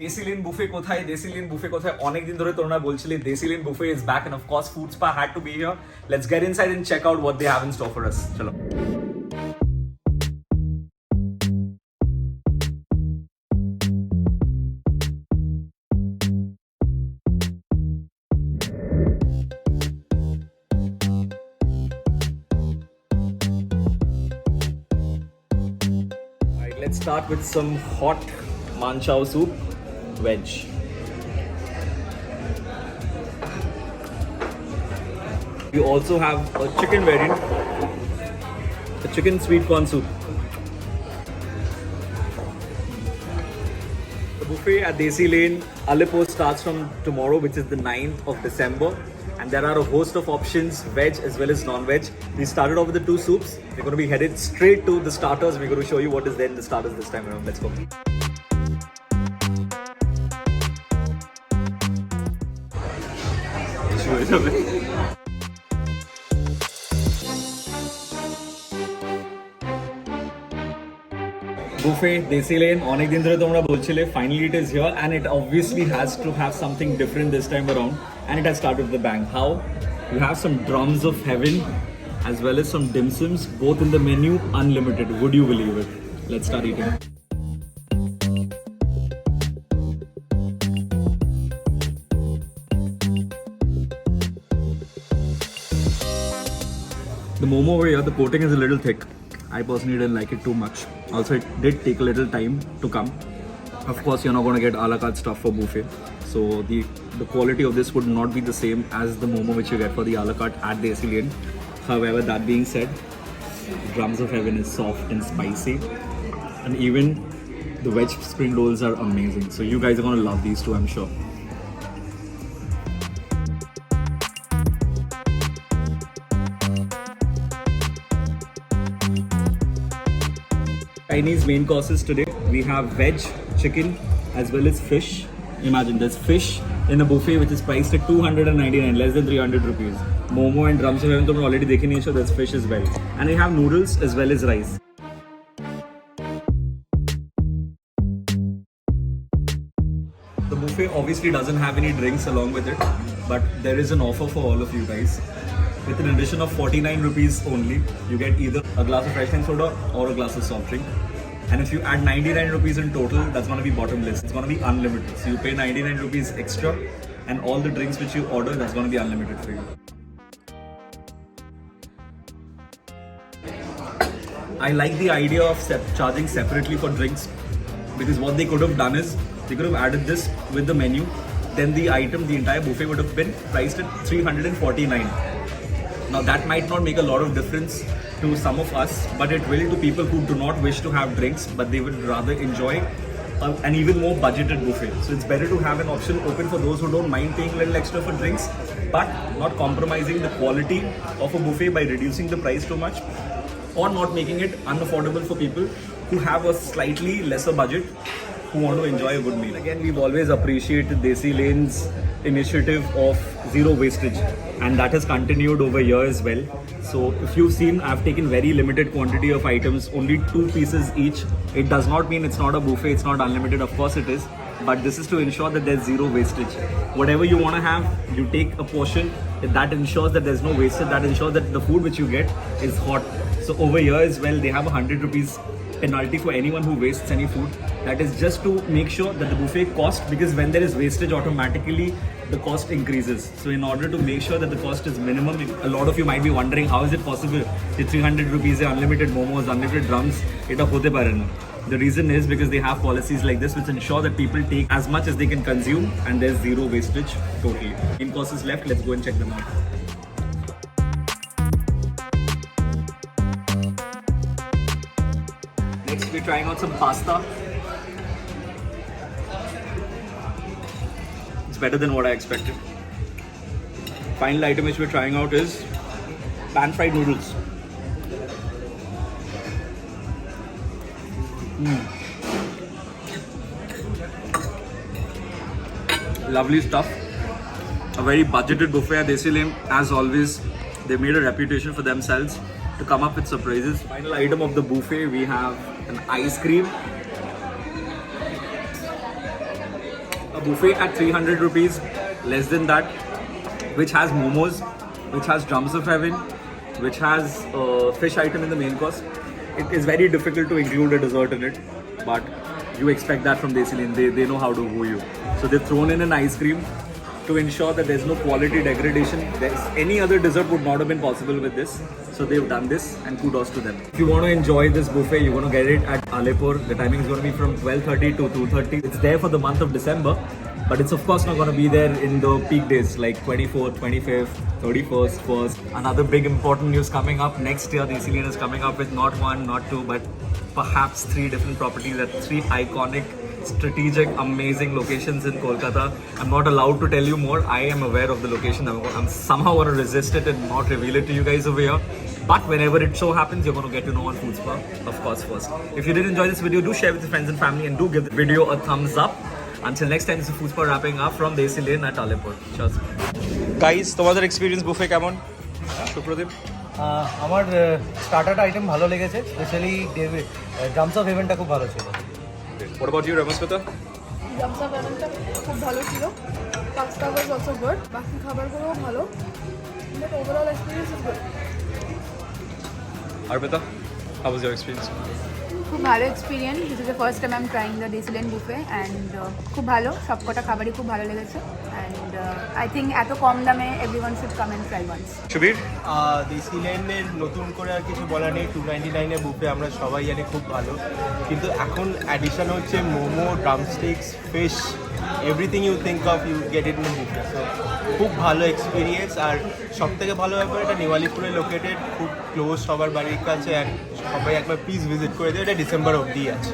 Desi Lane Buffet kothay? Desi Lane Buffet kothay? অনেক দিন ধরে তোমরা বলছিলে Desi Lane Buffet is back and of course Food Spa had to be here. Let's get inside and check out what they have in store for us. Chalo. Alright, let's start with some hot manchow soup, veg. We also have a chicken variant, a chicken sweet corn soup. The buffet at Desi Lane, Aleppo starts from tomorrow, which is the 9th of December. And there are a host of options, veg as well as non-veg. We started off with the two soups. We're going to be headed straight to the starters. We're going to show you what is there in the starters this time around. Let's go. Buffet Desi Lane, অনেক দিন ধরে তোমরা বলছিলে, finally it is here and it obviously has to have something different this time around and it has started with a bang. How? You have some drums of heaven as well as some dim sums, both in the menu, unlimited. Would you believe it? Let's start eating. The momo over here, the coating is a little thick. I personally didn't like it too much. Also, it did take a little time to come. Of course, you're not going to get a la carte stuff for buffet. So the quality of this would not be the same as the momo which you get for the a la carte at Desi Lane. However, that being said, Drums of Heaven is soft and spicy. And even the veg spring rolls are amazing. So you guys are going to love these two, I'm sure. Chinese main courses today. We have veg, chicken as well as fish. Imagine there's fish in a buffet which is priced at 299, less than 300 rupees. Momo and drums of heaven tumne already dekhe nahi hai, there's fish as well. And we have noodles as well as rice. The buffet obviously doesn't have any drinks along with it, but there is an offer for all of you guys. With an addition of 49 rupees only, you get either a glass of fresh lime soda or a glass of soft drink. And if you add 99 rupees in total, that's going to be bottomless. It's going to be unlimited. So you pay 99 rupees extra and all the drinks which you order, that's going to be unlimited for you. I like the idea of charging separately for drinks, because what they could have done is they could have added this with the menu. Then the item, the entire buffet would have been priced at 349. Now that might not make a lot of difference to some of us, but it will to people who do not wish to have drinks, but they would rather enjoy an even more budgeted buffet. So it's better to have an option open for those who don't mind paying a little extra for drinks, but not compromising the quality of a buffet by reducing the price too much, or not making it unaffordable for people who have a slightly lesser budget, who want to enjoy a good meal. Again, we've always appreciated Desi Lane's initiative of zero wastage, and that has continued over here as well. So if you've seen, I've taken very limited quantity of items, only 2 pieces each. It does not mean it's not a buffet, it's not unlimited, of course it is, but this is to ensure that there's zero wastage. Whatever you want to have, you take a portion. That ensures that there's no wastage, that ensures that the food which you get is hot. So over here as well, they have 100 rupees penalty for anyone who wastes any food. That is just to make sure that the buffet cost, because when there is wastage, automatically the cost increases. So in order to make sure that the cost is minimum, a lot of you might be wondering, how is it possible? The 300 rupees, unlimited momos, unlimited drums, eta hote pare na. The reason is because they have policies like this which ensure that people take as much as they can consume and there's zero wastage totally. In courses left, let's go and check them out. Next, we're trying out some pasta. It's better than what I expected. Final item which we're trying out is pan-fried noodles. Lovely stuff. A very budgeted buffet at Desi Lane. As always, they made a reputation for themselves to come up with surprises. Final item of the buffet, we have an ice cream A buffet at 300 rupees, less than that, which has momos, which has drums of heaven, which has fish item in the main course. It is very difficult to include a dessert in it, but you expect that from Desi Lane. They know how to woo you. So they've thrown in an ice cream to ensure that there's no quality degradation. Any other dessert would not have been possible with this. So they've done this, and kudos to them. If you want to enjoy this buffet, you're going to get it at Alipur. The timing is going to be from 12:30 to 2:30. It's there for the month of December, but it's of course not going to be there in the peak days like 24th, 25th, 31st, 1st. Another big important news coming up next year. Desi Lane is coming up with not one, not two, but perhaps 3 different properties at 3 iconic, strategic, amazing locations in Kolkata. I'm not allowed to tell you more. I am aware of the location. I'm somehow going to resist it and not reveal it to you guys over here. But whenever it so happens, you're going to get to know on Foodspa, of course, first. If you did enjoy this video, do share with your friends and family and do give the video a thumbs up. Until next time, this is Foodspa wrapping up from Desi Lane at Alipur. Cheers. Guys, তোমাদের experience buffet কেমন? সুপ্রদীপ? আমার starter item ভালো লেগেছে, specially drums of হেভেনটা খুব ভালো ছিল। What about you, Ramasmita? Drums of হেভেনটা খুব ভালো ছিল, পাস্তা ওয়াজ অলসো গুড, বাকি খাবারগুলোও ভালো, but overall experience is good. Arpita, how was your experience? খুব ভালো experience. This is the first time I am trying the deci lane buffet and খুব ভালো, সবকটা খাবারই খুব ভালো লেগেছে অ্যান্ড আই থিঙ্ক এত কম দামে everyone should come and try once. Shubir? দেশি লেনের নতুন করে আর কিছু বলার নেই। 299 এর বুফে আমরা সবাই জানি খুব ভালো, কিন্তু এখন অ্যাডিশন হচ্ছে momo, drumsticks, fish, everything you think of you get it in buffet. So খুব ভালো এক্সপিরিয়েন্স। আর সব থেকে ভালো ব্যাপার, এটা নিওয়ালিপুরে লোকেটেড, খুব ক্লোজ সবার বাড়ির কাছে, অ্যান্ড সবাই একবার প্লিজ ভিজিট করে দেয়। এটা ডিসেম্বর অবধি আছে।